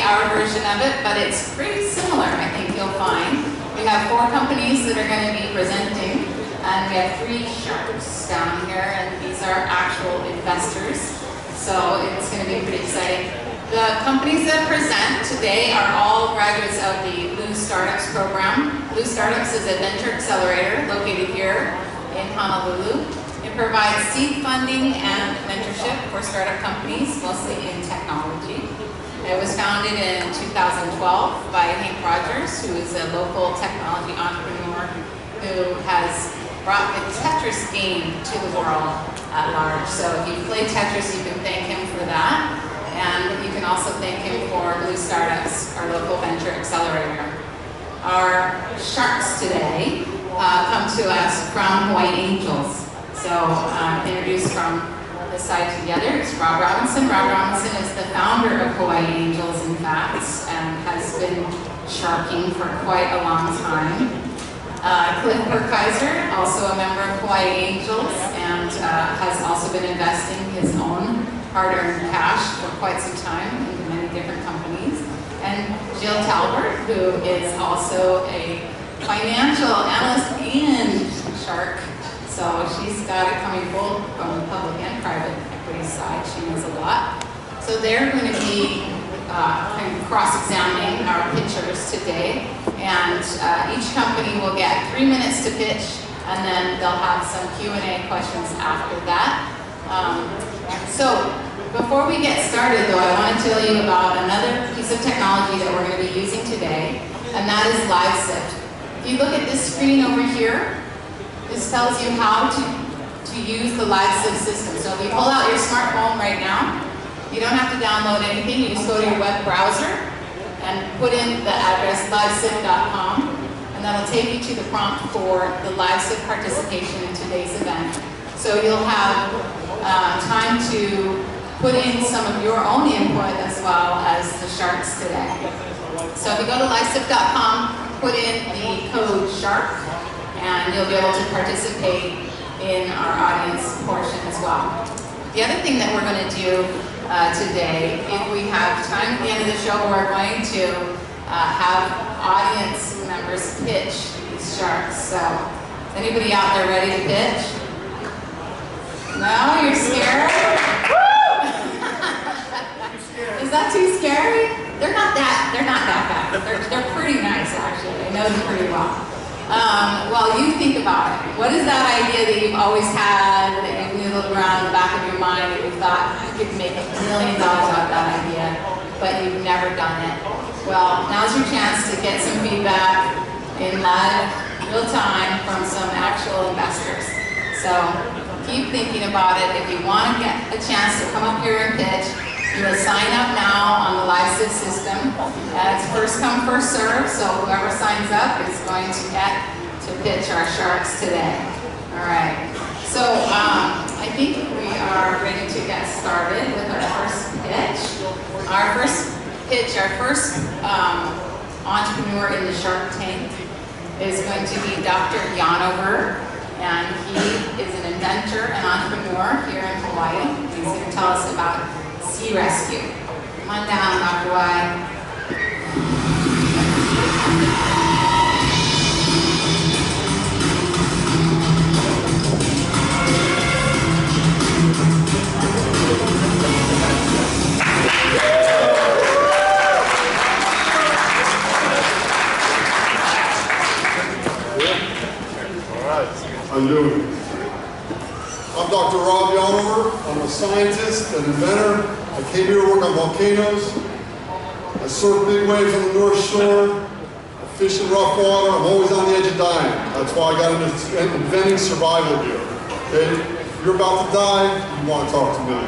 Our version of it, but it's pretty similar, I think you'll find. We have 4 companies that are going to be presenting, and we have 3 sharks down here, and these are actual investors, so it's going to be pretty exciting. The companies that present today are all graduates of the Blue Startups program. Blue Startups is a venture accelerator located here in Honolulu. It provides seed funding and mentorship for startup companies, mostly in technology. It was founded in 2012 by Hank Rogers, who is a local technology entrepreneur who has brought the Tetris game to the world at large. So if you play Tetris, you can thank him for that. And you can also thank him for Blue Startups, our local venture accelerator. Our sharks today come to us from Hawaii Angels. So introduced from this side to the other is Rob Robinson. Rob Robinson is the founder of Hawaii Angels, in fact, and has been sharking for quite a long time. Cliff Burkeiser, also a member of Hawaii Angels, and has also been investing his own hard-earned cash for quite some time into many different companies. And Jill Talbert, who is also a financial analyst and shark. So she's got it coming both from the public and private equity side. She knows a lot. So they're going to be kind of cross-examining our pitchers today. And each company will get 3 minutes to pitch, and then they'll have some Q&A questions after that. So before we get started, though, I want to tell you about another piece of technology that we're going to be using today, and that is LiveSift. If you look at this screen over here, this tells you how to use the LiveSift system. So if you pull out your smartphone right now, you don't have to download anything. You just go to your web browser and put in the address livesift.com, and that'll take you to the prompt for the LiveSift participation in today's event. So you'll have time to put in some of your own input as well as the sharks today. So if you go to livesift.com, put in the code SHARK, and you'll be able to participate in our audience portion as well. The other thing that we're going to do today, if we have time at the end of the show, we're going to have audience members pitch these sharks. So, is anybody out there ready to pitch? No? You're scared? Is that too scary? They're not that bad. They're pretty nice, actually. I know them pretty well. Well, you think about it. What is that idea that you've always had, that you've noodled around in the back of your mind, that you thought you could make $1 million out of that idea, but you've never done it? Well, now's your chance to get some feedback in live, real time from some actual investors. So keep thinking about it. If you want to get a chance to come up here and pitch, you will sign up now on the LiveSift system. It's first come, first serve, so whoever signs up is going to get to pitch our sharks today. All right. So I think we are ready to get started with our first pitch. Our first entrepreneur in the Shark Tank is going to be Dr. Yanover, and he is an inventor and entrepreneur here in Hawaii. He's going to tell us about sea rescue. Come on down, Dr. Y. I'm doing it. I'm Dr. Rob Yanover. I'm a scientist and inventor. I came here to work on volcanoes. I surf big waves on the North Shore. I fish in rough water. I'm always on the edge of dying. That's why I got into inventing survival gear. Okay? If you're about to die, you want to talk to me.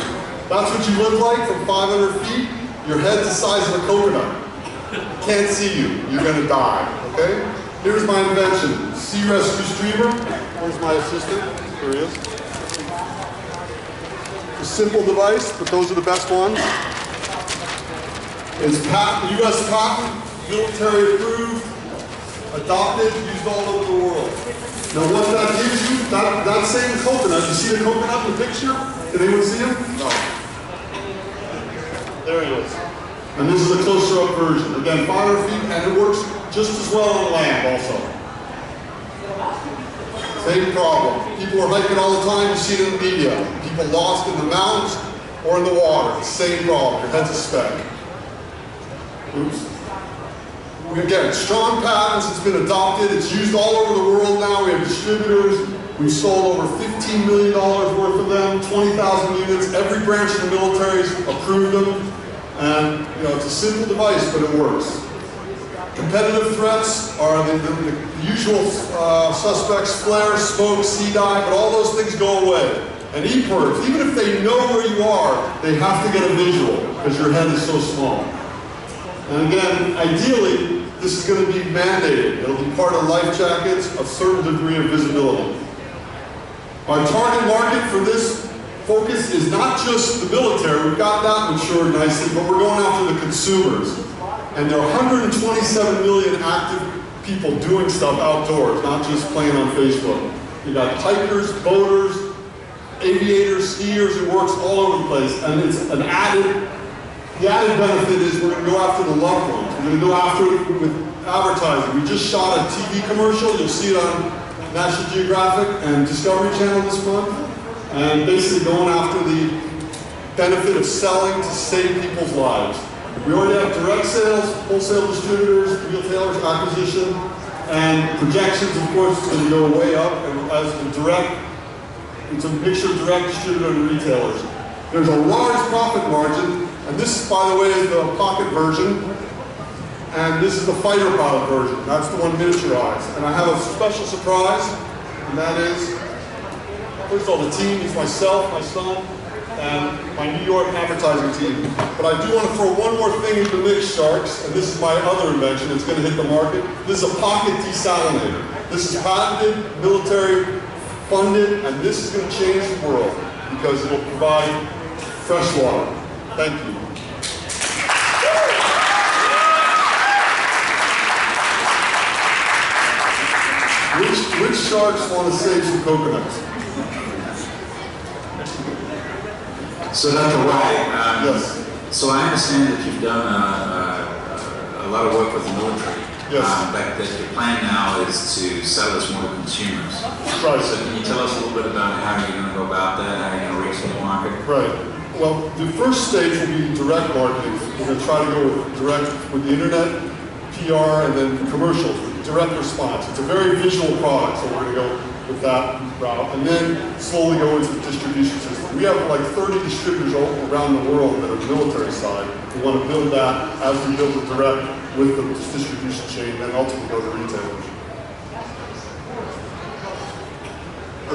That's what you look like from 500 feet. Your head's the size of a coconut. Can't see you. You're going to die. Okay? Here's my invention, Sea Rescue Streamer. Here's my assistant, here he is. A simple device, but those are the best ones. It's patent, US patent, military approved, adopted, used all over the world. Now what that gives you, that same coconut, you see the coconut in the picture? Can anyone see him? No. There he is. And this is a closer up version. Again, fire feet, and it works just as well on land also. Same problem. People are hiking all the time, you see it in the media. People lost in the mountains or in the water. Same problem, your head's a speck. Oops. Again, strong patents, it's been adopted, it's used all over the world now. We have distributors, we've sold over $15 million worth of them, 20,000 units. Every branch of the military's approved them. And it's a simple device, but it works. Competitive threats are the usual suspects: flare, smoke, sea dive, but all those things go away. And e-perps, even if they know where you are, they have to get a visual because your head is so small. And again, ideally, this is going to be mandated. It'll be part of life jackets, a certain degree of visibility. Our target market for this focus is not just the military, we've got that matured nicely, but we're going after the consumers. And there are 127 million active people doing stuff outdoors, not just playing on Facebook. You got hikers, boaters, aviators, skiers, it works all over the place. And it's the added benefit is we're going to go after the loved ones. We're going to go after it with advertising. We just shot a TV commercial, you'll see it on National Geographic and Discovery Channel this month. And basically going after the benefit of selling to save people's lives. We already have direct sales, wholesale distributors, retailers, acquisition, and projections, of course, is going to go way up. And as the direct, it's a mixture of direct distributor and retailers. There's a large profit margin, and this, by the way, is the pocket version. And this is the fighter pilot version. That's the one miniaturized. And I have a special surprise, and that is, first of all, the team is myself, my son, and my New York advertising team. But I do want to throw one more thing into the mix, Sharks, and this is my other invention that's going to hit the market. This is a pocket desalinator. This is patented, military funded, and this is going to change the world because it will provide fresh water. Thank you. Which sharks want to save some coconuts? So Dr. White, yes. So I understand that you've done a lot of work with the military. Yes. But that your plan now is to sell this more to consumers. Right. So can you tell us a little bit about how you're going to go about that, how you're going to reach the market? Right. Well, the first stage will be direct marketing. We're going to try to go with the internet, PR, and then commercials, direct response. It's a very visual product, so we're going to go with that route, and then slowly go into the distribution system. We have like 30 distributors all around the world that are military side. We want to build that as we build the direct with the distribution chain, and ultimately go to retailers.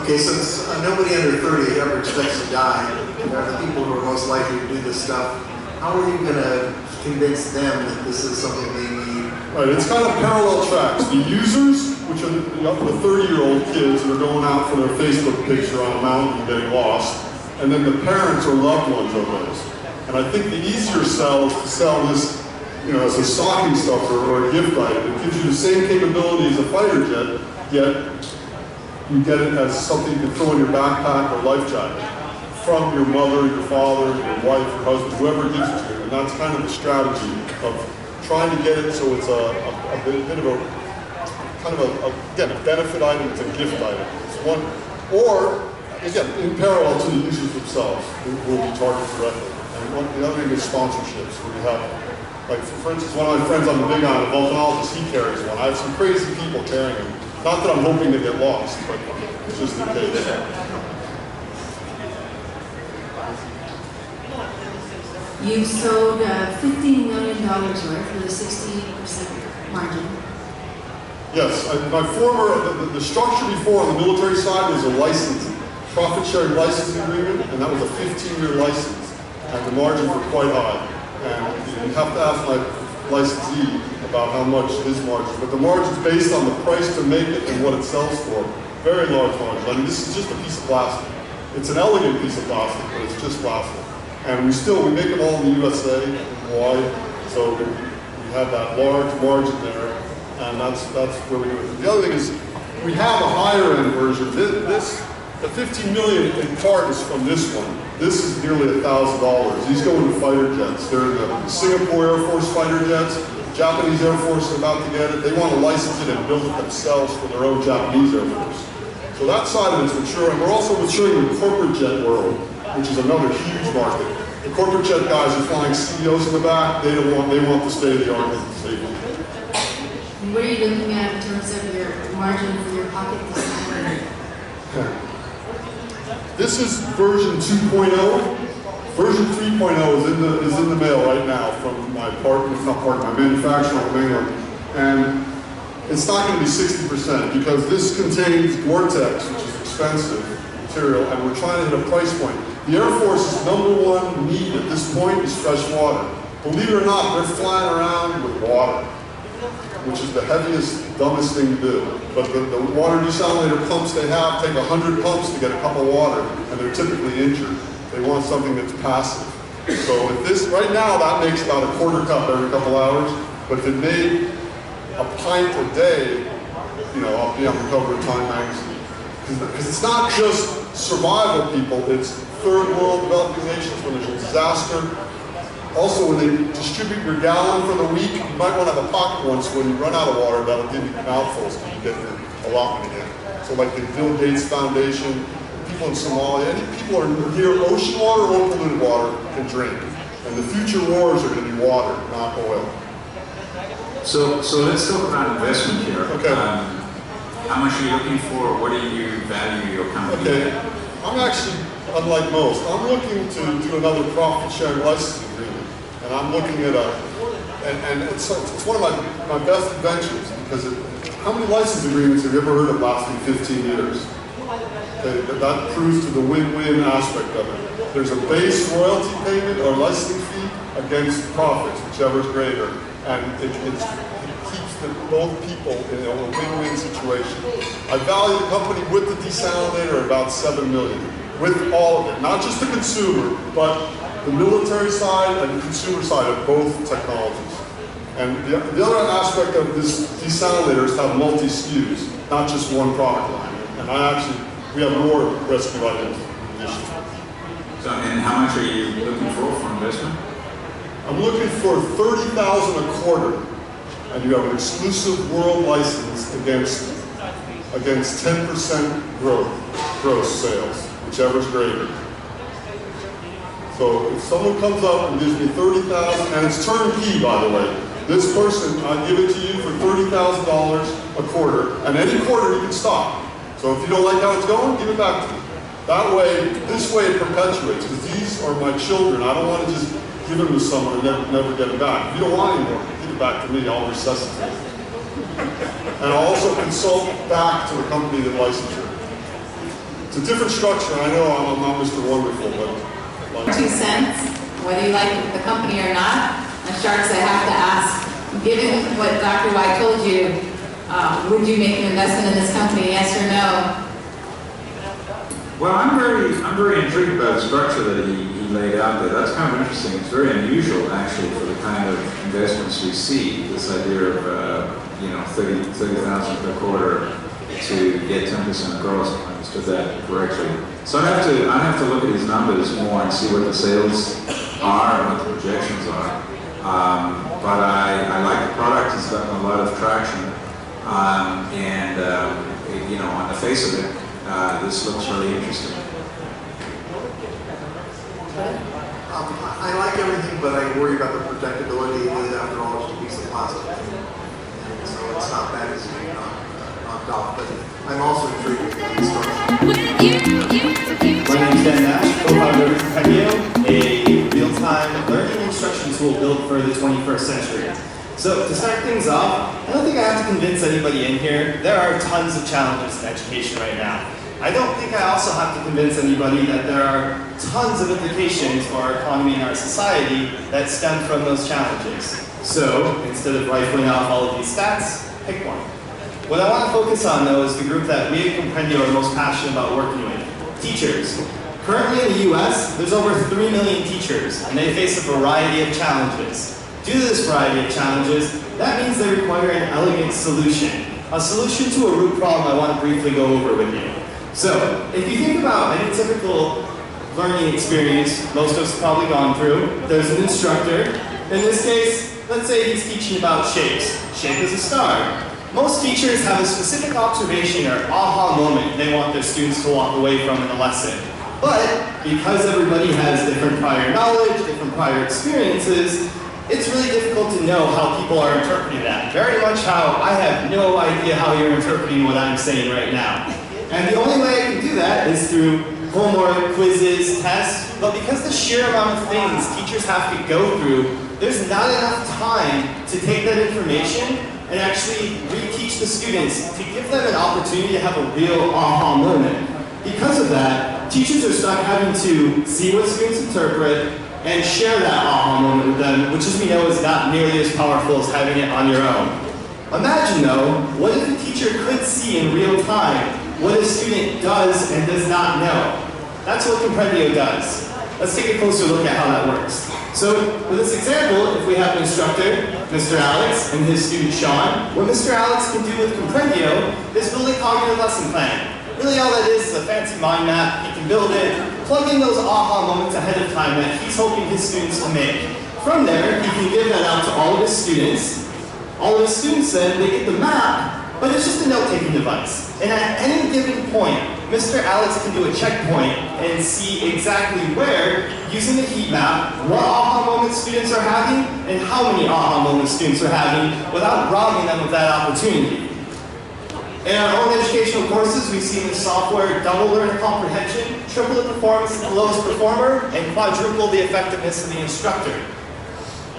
Okay, since nobody under 30 ever expects to die, they're the people who are most likely to do this stuff, how are you going to convince them that this is something they need? Right, it's kind of parallel tracks. The users, which are the 30-year-old kids that are going out for their Facebook picture on a mountain and getting lost, and then the parents or loved ones of those. And I think the easier sell is to sell this, as a stocking stuffer or a gift item. It gives you the same capability as a fighter jet, yet you get it as something you can throw in your backpack or life jacket from your mother, your father, your wife, your husband, whoever gives it to you. And that's kind of the strategy of trying to get it so it's a bit of a benefit item, it's a gift item. It's one, or again, in parallel to the users themselves, who will be targeted directly. And the other thing is sponsorships, where you have, like for instance, one of my friends on the Big Island, a volcanologist, he carries one. I have some crazy people carrying them. Not that I'm hoping they get lost, but it's just the case. You've sold $15 million worth with a 60% margin. Yes, the structure before on the military side was a license, profit sharing licensing agreement, and that was a 15-year license, and the margins were quite high. And you have to ask my licensee about how much his margin, but the margin's based on the price to make it and what it sells for. Very large margin. I mean, this is just a piece of plastic. It's an elegant piece of plastic, but it's just plastic. And we make them all in the USA, in Hawaii, so we have that large margin there, and that's where we do it. The other thing is, we have a higher end version. The 15 million in part is from this one. This is nearly $1,000. These go into fighter jets. They're in the Singapore Air Force fighter jets. Japanese Air Force is about to get it. They want to license it and build it themselves for their own Japanese Air Force. So that side of it's mature, and we're also maturing in the corporate jet world, which is another huge market. The corporate jet guys are flying CEOs in the back. They want the state-of-the-art safety. What are you looking at in terms of your margin for your pocket design? This is version 2.0. Version 3.0 is in the mail right now from my partner, my manufacturer in England. And it's not going to be 60% because this contains Gore-Tex, which is expensive material, and we're trying to hit a price point. The Air Force's #1 need at this point is fresh water. Believe it or not, they're flying around with water, which is the heaviest, dumbest thing to do. But the water desalinator pumps they have take 100 pumps to get a cup of water, and they're typically injured. They want something that's passive. So with this, right now, that makes about a quarter cup every couple hours, but if it made a pint a day, I'll be on the cover of Time magazine. Because it's not just survival people, it's third world developing nations when there's a disaster. Also, when they distribute your gallon for the week, you might want to have a pocket one, so when you run out of water, that'll give you mouthfuls so you get your allotment again. So like the Bill Gates Foundation, people in Somalia, any people are near ocean water or polluted water can drink. And the future wars are going to be water, not oil. So let's talk about investment here. Okay. How much are you looking for? What do you value your company Okay. at? I'm actually, unlike most, I'm looking to do another profit-sharing licensing agreement. And I'm looking at and it's one of my best adventures because how many license agreements have you ever heard of lasting 15 years? Okay, that proves to the win-win aspect of it. There's a base royalty payment or licensing fee against profits, whichever is greater. And it keeps both people in a win-win situation. I value the company with the desalinator at about $7 million, with all of it, not just the consumer, but the military side and the consumer side of both technologies. And the other aspect of this desalinator is to have multi-SKUs, not just one product line. And we have more rescue items in addition. So, and how much are you looking for investment? I'm looking for $30,000 a quarter, and you have an exclusive world license against 10% gross sales, whichever is greater. So if someone comes up and gives me $30,000, and it's turnkey, by the way, this person, I give it to you for $30,000 a quarter, and any quarter you can stop. So if you don't like how it's going, give it back to me. That way, this way it perpetuates, because these are my children. I don't want to just give them to someone and never get them back. If you don't want anymore, give it back to me, I'll resuscitate it. And I'll also consult back to the company that licensed it. It's a different structure. I know I'm not Mr. Wonderful, but 2 cents, whether you like the company or not. And Sharks, I have to ask, given what Dr. White told you, would you make an investment in this company, yes or no? Well, I'm very intrigued by the structure that he laid out there. That's kind of interesting. It's very unusual, actually, for the kind of investments we see. This idea of 30,000 per quarter to get 10% gross. If I understood that correctly. So I have to look at his numbers more and see what the sales are and what the projections are. But I like the product. It's gotten a lot of traction, on the face of it, this looks really interesting. I like everything, but I worry about the protectability. After all, it's a piece of plastic, and so it's not that easy to knock off. But I'm also intrigued with the structure. My name is Ben Nash, co-founder of Pekio, a real-time learning instruction tool built for the 21st century. So to start things off, I don't think I have to convince anybody in here. There are tons of challenges in education right now. I don't think I also have to convince anybody that there are tons of implications for our economy and our society that stem from those challenges. So instead of rifling off all of these stats, pick one. What I want to focus on though is the group that we at Comprendio are most passionate about working with, teachers. Currently in the US, there's over 3 million teachers, and they face a variety of challenges. Due to this variety of challenges, that means they require an elegant solution. A solution to a root problem I want to briefly go over with you. So, if you think about any typical learning experience most of us have probably gone through, there's an instructor. In this case, let's say he's teaching about shapes. Shape is a star. Most teachers have a specific observation or aha moment they want their students to walk away from in the lesson. But because everybody has different prior knowledge, different prior experiences, it's really difficult to know how people are interpreting that. Very much how I have no idea how you're interpreting what I'm saying right now. And the only way I can do that is through homework, quizzes, tests, but because the sheer amount of things teachers have to go through, there's not enough time to take that information and actually reteach the students to give them an opportunity to have a real aha moment. Because of that, teachers are stuck having to see what students interpret and share that aha moment with them, which as we know is not nearly as powerful as having it on your own. Imagine though, what if a teacher could see in real time what a student does and does not know? That's what Comprendio does. Let's take a closer look at how that works. So, for this example, if we have an instructor, Mr. Alex, and his student Sean, what Mr. Alex can do with Comprendio is build a cognitive lesson plan. Really all that is a fancy mind map. He can build it, plug in those aha moments ahead of time that he's hoping his students to make. From there, he can give that out to all of his students. All of his students then, they get the map, but it's just a note-taking device. And at any given point, Mr. Alex can do a checkpoint and see exactly where, using the heat map, what aha moments students are having and how many aha moments students are having without robbing them of that opportunity. In our own educational courses, we've seen the software double learner comprehension, triple the performance of the lowest performer, and quadruple the effectiveness of the instructor.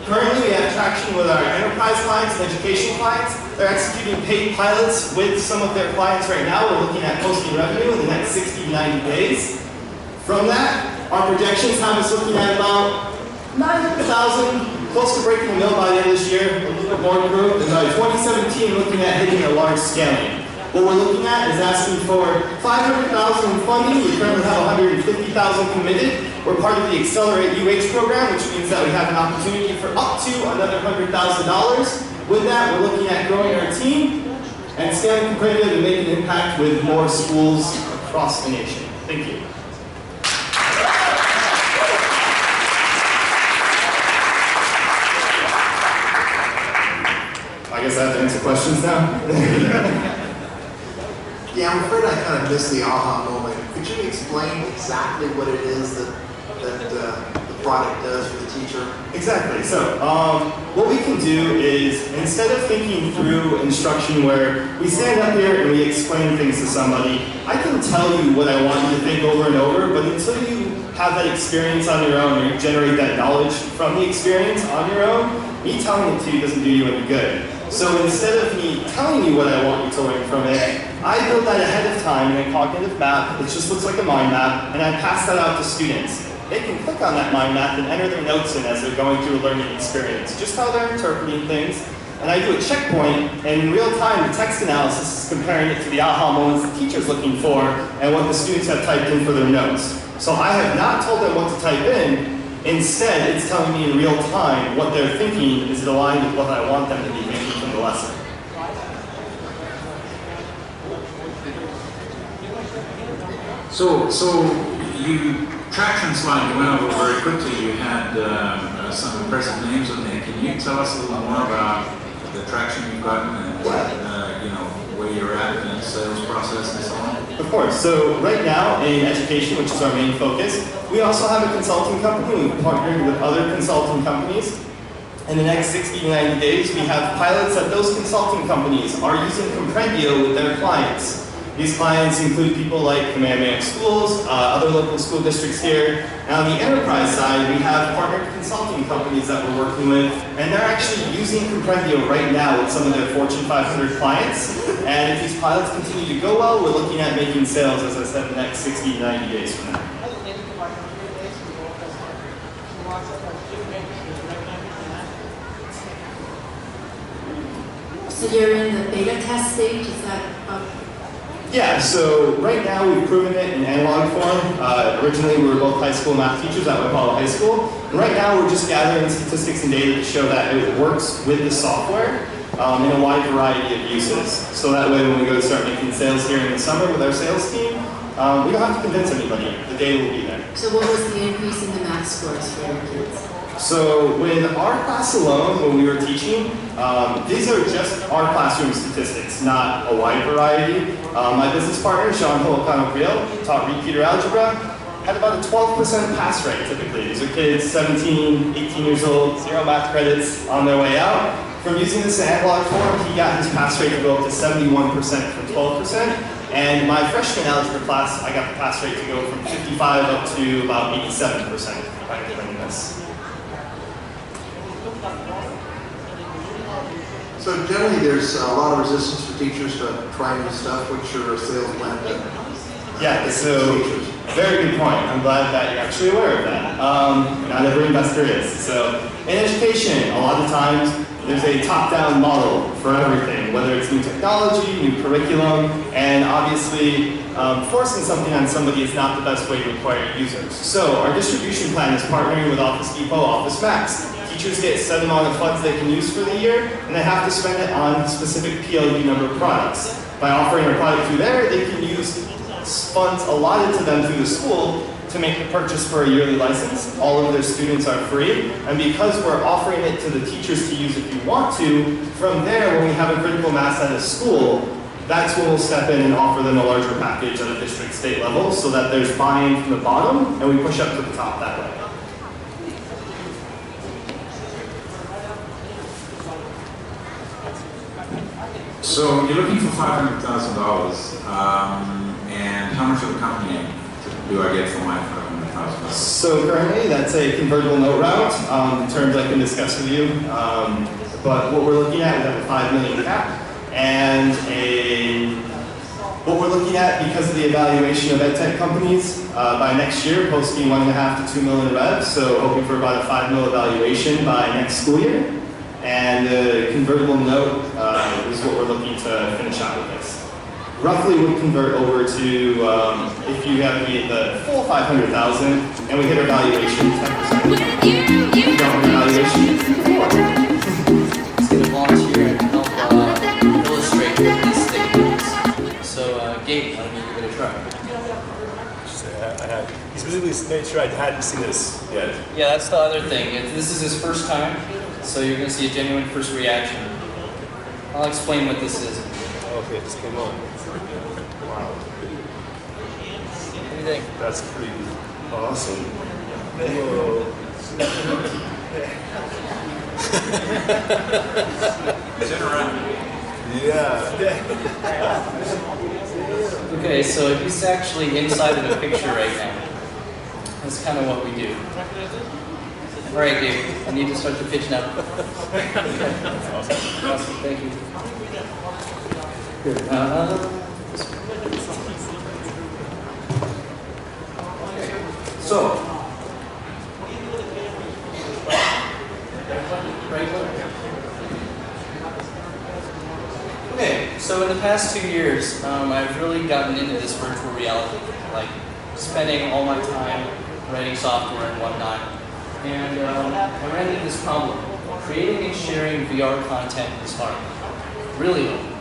Currently, we have traction with our enterprise clients and education clients. They're executing paid pilots with some of their clients right now. We're looking at posting revenue in the next 60 to 90 days. From that, our projections have us looking at about 900,000, close to breaking the mill by the end of this year, a little bit more growth. And by 2017, looking at hitting a large scaling. What we're looking at is asking for $500,000 in funding. We currently have $150,000 committed. We're part of the Accelerate UH program, which means that we have an opportunity for up to another $100,000. With that, we're looking at growing our team and scaling Comprendio to make an impact with more schools across the nation. Thank you. I guess I have to answer questions now. Yeah, I'm afraid I kind of missed the aha moment. Could you explain exactly what it is that the product does for the teacher? Exactly. So, what we can do is, instead of thinking through instruction where we stand up here and we explain things to somebody, I can tell you what I want you to think over and over, but until you have that experience on your own, or you generate that knowledge from the experience on your own, me telling it to you doesn't do you any good. So instead of me telling you what I want you to learn from it, I build that ahead of time in a cognitive map. It just looks like a mind map, and I pass that out to students. They can click on that mind map and enter their notes in as they're going through a learning experience, just how they're interpreting things. And I do a checkpoint, and in real time, the text analysis is comparing it to the aha moments the teacher's looking for and what the students have typed in for their notes. So I have not told them what to type in. Instead, it's telling me in real time what they're thinking is aligned with what I want them to be thinking from the lesson. So you traction slide you went over very quickly. You had some impressive names on there. Can you tell us a little more about the traction you've gotten and where you're at in the sales process and so on? Of course. So right now in education, which is our main focus, we also have a consulting company. We've partnered with other consulting companies. In the next 60 to 90 days, we have pilots that those consulting companies are using Comprendio with their clients. These clients include people like Kamehameha Schools, other local school districts here. Now on the enterprise side, we have partnered consulting companies that we're working with, and they're actually using Comprendio right now with some of their Fortune 500 clients. And if these pilots continue to go well, we're looking at making sales, as I said, the next 60 to 90 days from now. So you're in the beta test stage, is that up? Yeah, so right now we've proven it in analog form. Originally we were both high school math teachers at Whitehall High School. And right now we're just gathering statistics and data to show that it works with the software in a wide variety of uses. So that way when we go to start making sales here in the summer with our sales team, we don't have to convince anybody. The data will be there. So what was the increase in the math scores for your kids? So with our class alone, when we were teaching, these are just our classroom statistics, not a wide variety. My business partner, Sean Holokano-Creel, taught repeater algebra, had about a 12% pass rate typically. These are kids 17, 18 years old, 0 math credits on their way out. From using this in analog form, he got his pass rate to go up to 71% from 12%. And my freshman algebra class, I got the pass rate to go from 55 up to about 87% by implementing this. So generally, there's a lot of resistance for teachers to try new stuff. What's your sales plan to Yeah, so very good point. I'm glad that you're actually aware of that. Not every investor is. So in education, a lot of times there's a top-down model for everything, whether it's new technology, new curriculum, and obviously forcing something on somebody is not the best way to acquire users. So our distribution plan is partnering with Office Depot, Office Max. Teachers get a set amount of funds they can use for the year, and they have to spend it on specific PLU number products. By offering a product through there, they can use funds allotted to them through the school to make the purchase for a yearly license. All of their students are free, and because we're offering it to the teachers to use if you want to, from there, when we have a critical mass at a school, that's when we'll step in and offer them a larger package at a district state level so that there's buy-in from the bottom, and we push up to the top that way. So you're looking for $500,000, and how much of the company do I get for my $500,000? So currently, that's a convertible note route. Terms I can discuss with you. But what we're looking at, we have a $5 million cap, and what we're looking at because of the evaluation of EdTech companies by next year, posting 1.5 to 2 million revs. So hoping for about a $5 million evaluation by next school year. And the convertible note is what we're looking to finish out with this. Roughly would convert over to, if you have the full 500,000 and we hit our valuation, 10%. If you don't hit valuation, 4%. He's going to volunteer and help illustrate these things. So, Gabe, why don't you give it a try? He specifically made sure I hadn't seen this yet. Yeah, that's the other thing. This is his first time, so you're going to see a genuine first reaction. I'll explain what this is. Okay, it just came on. Wow. What do you think? That's pretty awesome. Whoa. Sit around. Yeah. Okay, so he's actually inside of the picture right now. That's kind of what we do. All right, Gabe, I need to start the pitch now. Awesome, thank you. Good. So, Okay, so in the past 2 years, I've really gotten into this virtual reality, like spending all my time writing software and whatnot. And I ran into this problem. Creating and sharing VR content is hard. Really hard.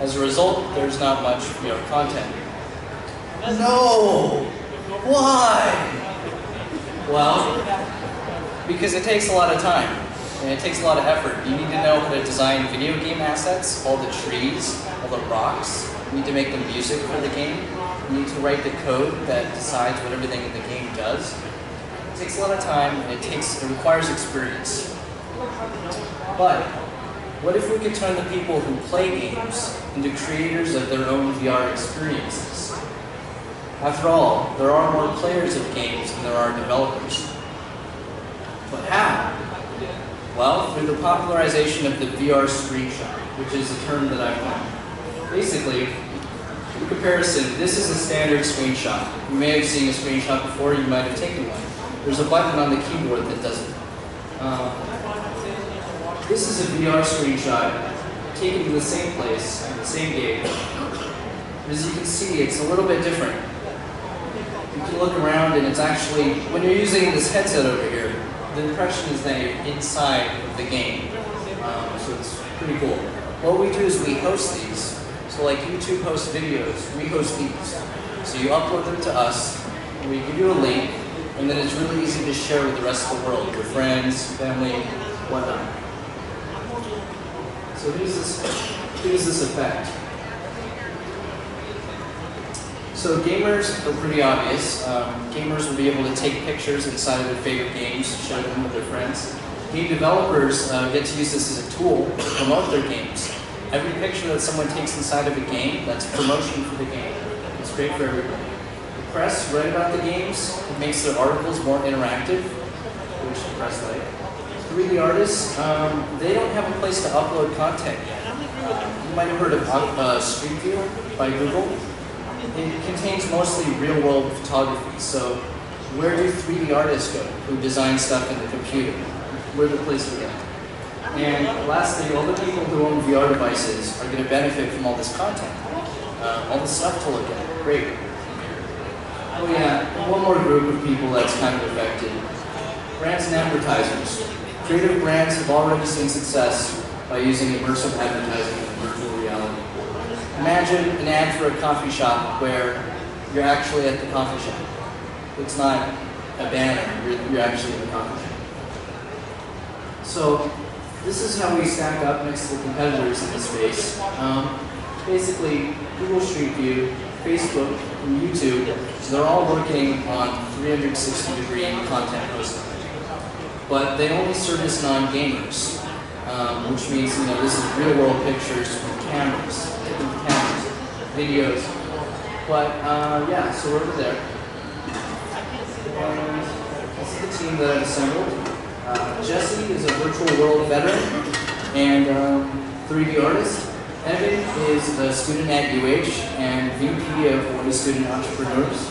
As a result, there's not much VR content. No! Why? Well, because it takes a lot of time. And it takes a lot of effort. You need to know how to design video game assets, all the trees, all the rocks. You need to make the music for the game. You need to write the code that decides what everything in the game does. It takes a lot of time, and it requires experience. But What if we could turn the people who play games into creators of their own VR experiences? After all, there are more players of games than there are developers. But how? Well, through the popularization of the VR screenshot, which is a term that I coined. Basically, in comparison, this is a standard screenshot. You may have seen a screenshot before, you might have taken one. There's a button on the keyboard that does it. This is a VR screenshot taken in the same place, in the same game. As you can see, it's a little bit different. You can look around and it's actually, when you're using this headset over here, the impression is that you're inside of the game. So it's pretty cool. What we do is we host these. So like YouTube hosts videos, we host these. So you upload them to us, and we give you a link, and then it's really easy to share with the rest of the world, your friends, family, whatnot. So here's this effect. So gamers are pretty obvious. Gamers will be able to take pictures inside of their favorite games, share them with their friends. Game developers get to use this as a tool to promote their games. Every picture that someone takes inside of a game, that's promotion for the game. It's great for everybody. The press write about the games. It makes their articles more interactive, which the press like. 3D artists, they don't have a place to upload content yet. You might have heard of Street View by Google. It contains mostly real-world photography. So where do 3D artists go who design stuff in the computer? Where's the place for them? And lastly, all the people who own VR devices are going to benefit from all this content. All the stuff to look at. Great. Oh yeah, one more group of people that's kind of affected. Brands and advertisers. Creative brands have already seen success by using immersive advertising and virtual reality. Imagine an ad for a coffee shop where you're actually at the coffee shop. It's not a banner, you're actually in the coffee shop. So this is how we stack up next to the competitors in this space. Basically, Google Street View, Facebook, and YouTube, they're all working on 360-degree content hosting. But they only service non-gamers, which means, this is real-world pictures from cameras, videos. But yeah, so we're over there. And this is the team that I've assembled. Jesse is a virtual world veteran and 3D artist. Evan is a student at UH and VP of one of the student entrepreneurs.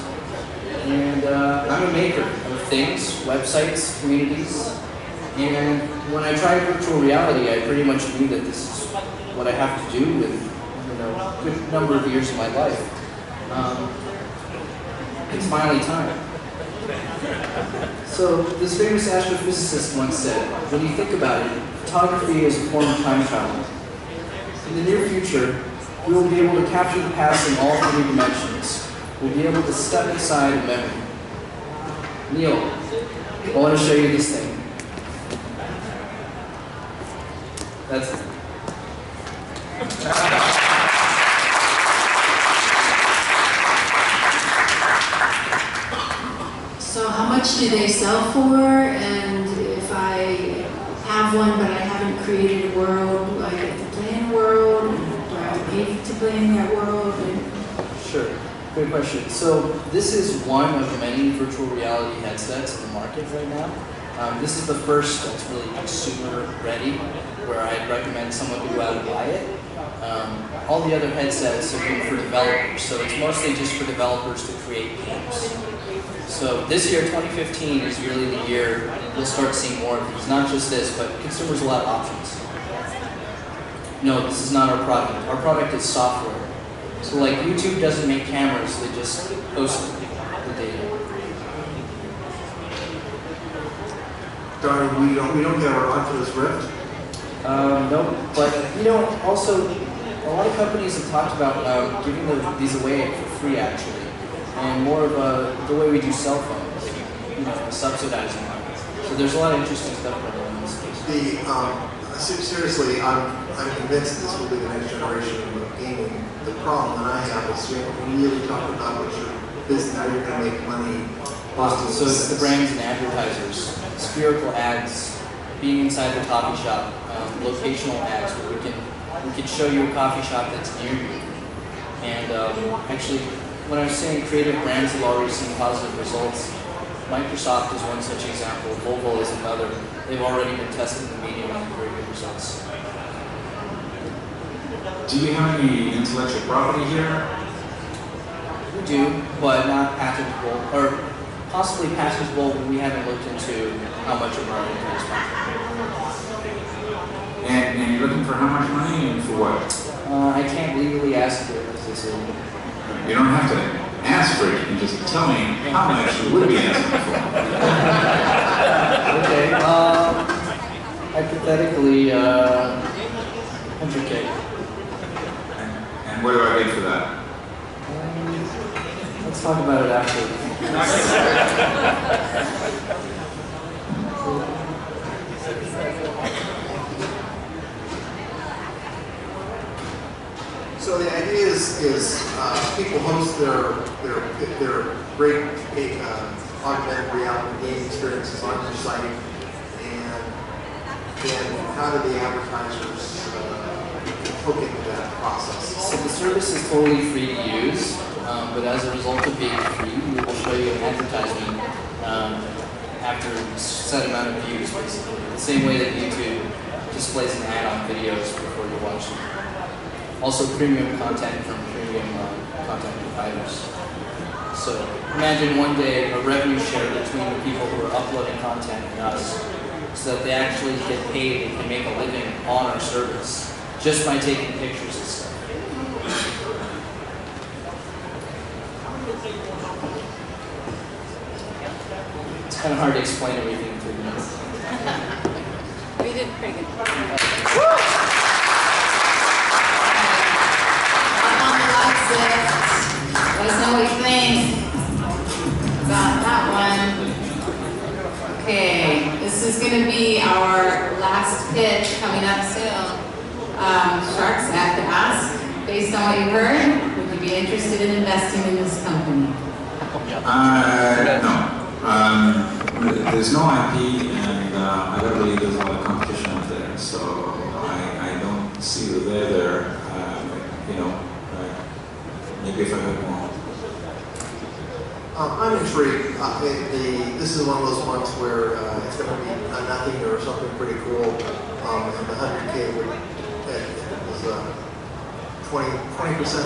And I'm a maker of things, websites, communities. And when I tried virtual reality, I pretty much knew that this is what I have to do with a good number of years of my life. It's finally time. So this famous astrophysicist once said, when you think about it, photography is a form of time travel. In the near future, we will be able to capture the past in all 3 dimensions. We'll be able to step inside a memory. Neil, I want to show you this thing. That's it. So how much do they sell for? And if I have one but I haven't created a world, do I get to play in a world? Do I have to pay to play in that world? Sure. Great question. So this is one of many virtual reality headsets in the market right now. This is the first that's really consumer ready, where I'd recommend someone to go out and buy it. All the other headsets have been for developers, so it's mostly just for developers to create games. So this year, 2015, is really the year we'll start seeing more of these. Not just this, but consumers will have options. No, this is not our product. Our product is software. So like YouTube doesn't make cameras, they just host the data. Darn, we don't get our Oculus Rift. No, but also a lot of companies have talked about giving these away for free actually, and more of the way we do cell phones, subsidizing them. So there's a lot of interesting stuff going on in this space. Seriously, I'm convinced this will be the next generation of gaming. The problem that I have is we haven't really talked about what your business, how you're going to make money. So it's the brands and advertisers, spherical ads, being inside the coffee shop. locational ads where we can show you a coffee shop that's near you. And actually, when I was saying creative brands have already seen positive results, Microsoft is one such example, Volvo is another. They've already been testing the medium and very good results. Do you have any intellectual property here? We do, but not patentable, or possibly patentable, but we haven't looked into how much of our IP is patentable. And you're looking for how much money and for what? I can't legally ask for it because it's illegal. You don't have to ask for it, you can just tell me how much you would be asking for. Okay, hypothetically, 100K. And what do I get for that? Let's talk about it after. So the idea is people host their great augmented reality game experiences on your site, and then how do the advertisers hook into that process? So the service is totally free to use, but as a result of being free, we will show you an advertisement after a set amount of views, basically. The same way that YouTube displays an ad on videos before you watch them. Also premium content from premium content providers. So imagine one day a revenue share between the people who are uploading content and us, so that they actually get paid and can make a living on our service just by taking pictures and stuff. It's kind of hard to explain everything in 3 minutes. We did pretty good. Let us know what you think about that one. Okay, this is going to be our last pitch coming up soon. Sharks, I have to ask, based on what you heard, would you be interested in investing in this company? No. There's no IP, and I don't believe there's a lot of competition out there, so I don't see that they're there. Maybe if I had more. I'm intrigued. This is one of those ones where it's going to be nothing or something pretty cool, and the 100K would, if it was 20%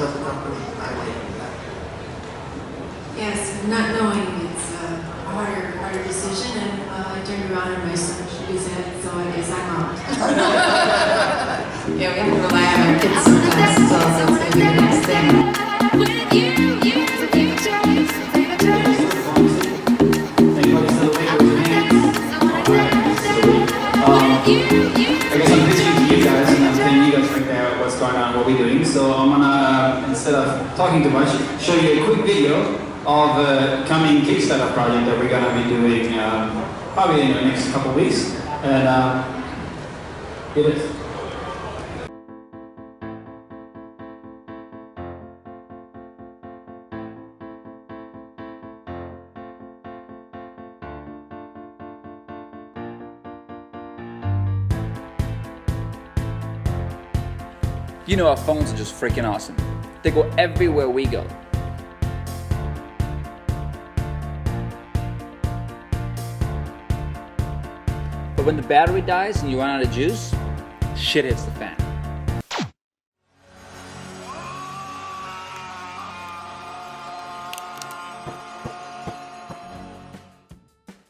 of the company, I might do that. Yes, not knowing, it's a harder decision, and I turned around and my son shoes in, so I guess I'm out. Yeah, we have to rely on our kids sometimes to tell us what's going to be the next thing. I guess I'm pitching to you guys and I'm telling you guys right there what's going on, what we're doing. So I'm gonna, instead of talking too much, show you a quick video of a coming Kickstarter project that we're gonna be doing probably in the next couple of weeks. And here it is. You know our phones are just freaking awesome. They go everywhere we go. But when the battery dies and you run out of juice, shit hits the fan.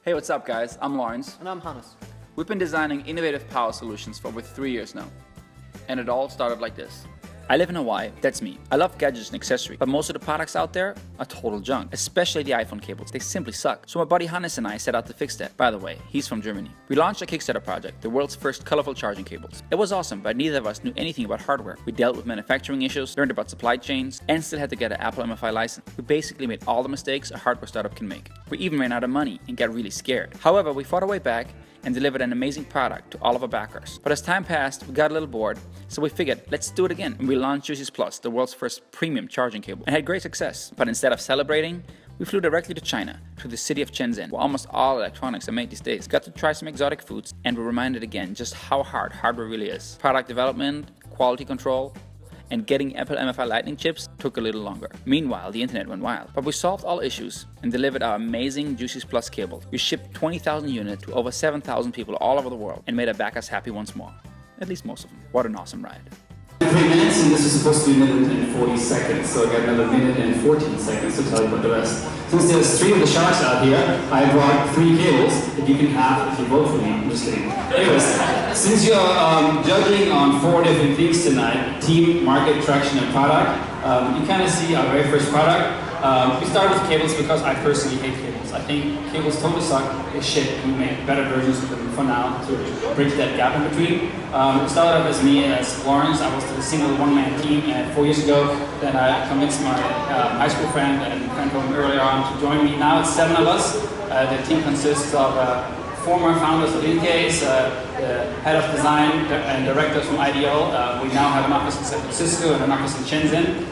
Hey, what's up guys? I'm Lawrence. And I'm Hannes. We've been designing innovative power solutions for over 3 years now. And it all started like this. I live in Hawaii, that's me. I love gadgets and accessories, but most of the products out there are total junk, especially the iPhone cables. They simply suck. So my buddy Hannes and I set out to fix that. By the way, he's from Germany. We launched a Kickstarter project, the world's first colorful charging cables. It was awesome, but neither of us knew anything about hardware. We dealt with manufacturing issues, learned about supply chains, and still had to get an Apple MFI license. We basically made all the mistakes a hardware startup can make. We even ran out of money and got really scared. However, we fought our way back and delivered an amazing product to all of our backers. But as time passed, we got a little bored, so we figured, let's do it again. And we launched Juices Plus, the world's first premium charging cable, and had great success. But instead of celebrating, We flew directly to China, to the city of Shenzhen, where almost all electronics are made these days. Got to try some exotic foods, and we're reminded again just how hard hardware really is. Product development, quality control, and getting Apple MFI Lightning chips took a little longer. Meanwhile, the internet went wild. But we solved all issues and delivered our amazing Juices Plus cable. We shipped 20,000 units to over 7,000 people all over the world and made our backers happy once more. At least most of them. What an awesome ride. 3 minutes, and this is supposed to be a minute and 40 seconds, so I got another minute and 14 seconds to tell you about the rest. Since there's 3 of the sharks out here, I brought 3 cables that you can have if you vote for me. I'm just kidding. Anyways, since you're judging on 4 different things tonight, team, market, traction, and product, you kind of see our very first product. We started with cables because I personally hate cables. I think cables totally suck. They're shit. We make better versions of them for now to bridge that gap in between. It started off as me as Lawrence. I was the single one-man team, and 4 years ago, then I convinced my high school friend and friend from earlier on to join me. Now it's 7 of us. The team consists of former founders of Incase, the head of design and directors from IDEO. We now have an office in San Francisco and an office in Shenzhen.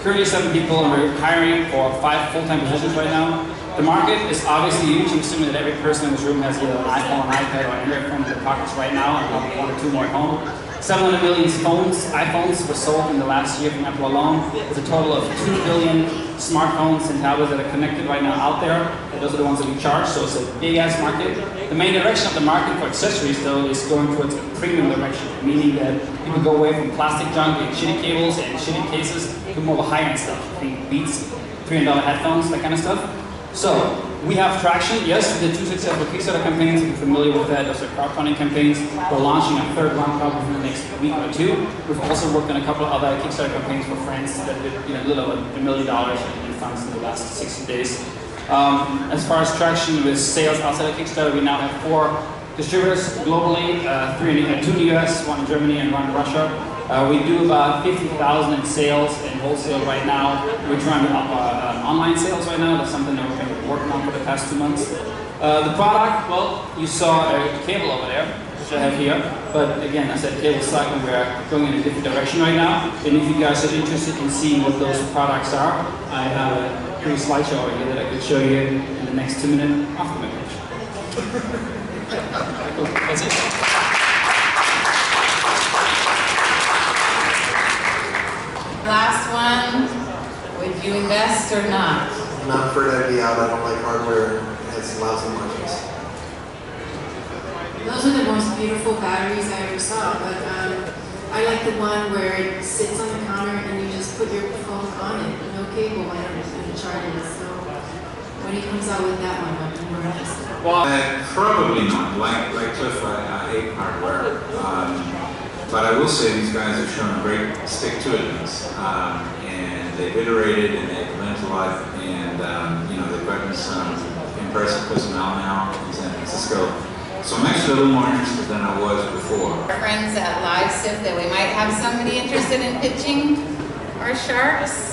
Currently 7 people, and we're hiring for 5 full-time positions right now. The market is obviously huge. I'm assuming that every person in this room has either an iPhone, an iPad, or Android phone in their pockets right now, and probably 1 or 2 more at home. 700 million iPhones were sold in the last year from Apple alone. There's a total of 2 billion smartphones and tablets that are connected right now out there. And those are the ones that we charge, so it's a big-ass market. The main direction of the market for accessories, though, is going towards a premium direction, meaning that people go away from plastic junk and shitty cables and shitty cases to more of a high-end stuff. Think Beats, $300 headphones, that kind of stuff. So, we have traction, yes, we did 2 successful Kickstarter campaigns. If you're familiar with that, those are crowdfunding campaigns. We're launching a 3rd one probably in the next week or 2. We've also worked on a couple of other Kickstarter campaigns for friends that did a little over $1 million in funds in the last 60 days. As far as traction with sales outside of Kickstarter, we now have 4 distributors globally, 2 in the US, 1 in Germany, and 1 in Russia. We do about 50,000 in sales and wholesale right now. We're trying to up our online sales right now. That's something that we've been working on for the past 2 months. The product, well, you saw a cable over there, which I have here. But again, I said cable suck, and we're going in a different direction right now. And if you guys are interested in seeing what those products are, I have a pretty slideshow over here that I could show you in the next 2 minutes after my pitch. Cool. That's it. Last one, would you invest or not? I'm not afraid I'd be out. I don't like hardware. It has lousy margins. Those are the most beautiful batteries I ever saw, but I like the one where it sits on the counter and you just put your phone on it, no cable on it, and charge it. So when he comes out with that one, I'll be more interested. Well, probably not. Like Cliff, I hate hardware. But I will say these guys have shown a great stick-to-itiveness, and they've iterated and they've learned a lot, and they've gotten some impressive personnel now in San Francisco. So I'm actually a little more interested than I was before. Our friends at LiveSIP that we might have somebody interested in pitching our sharks.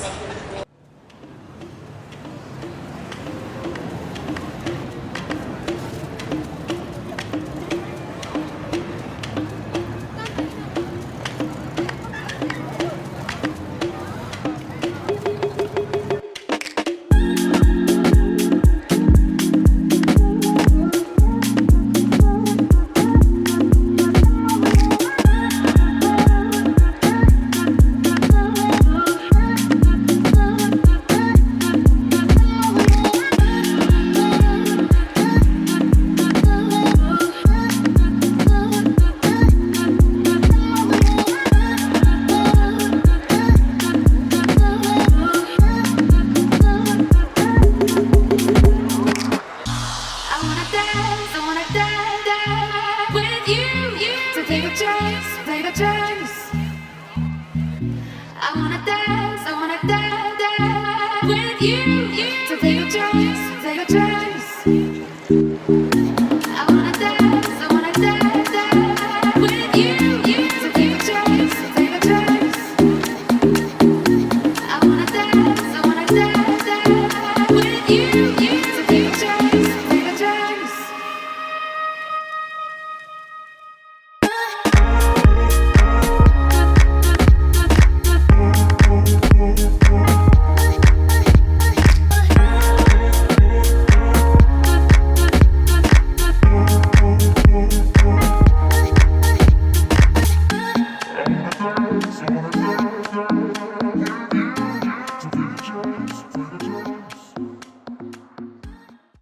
I wanna dance with you.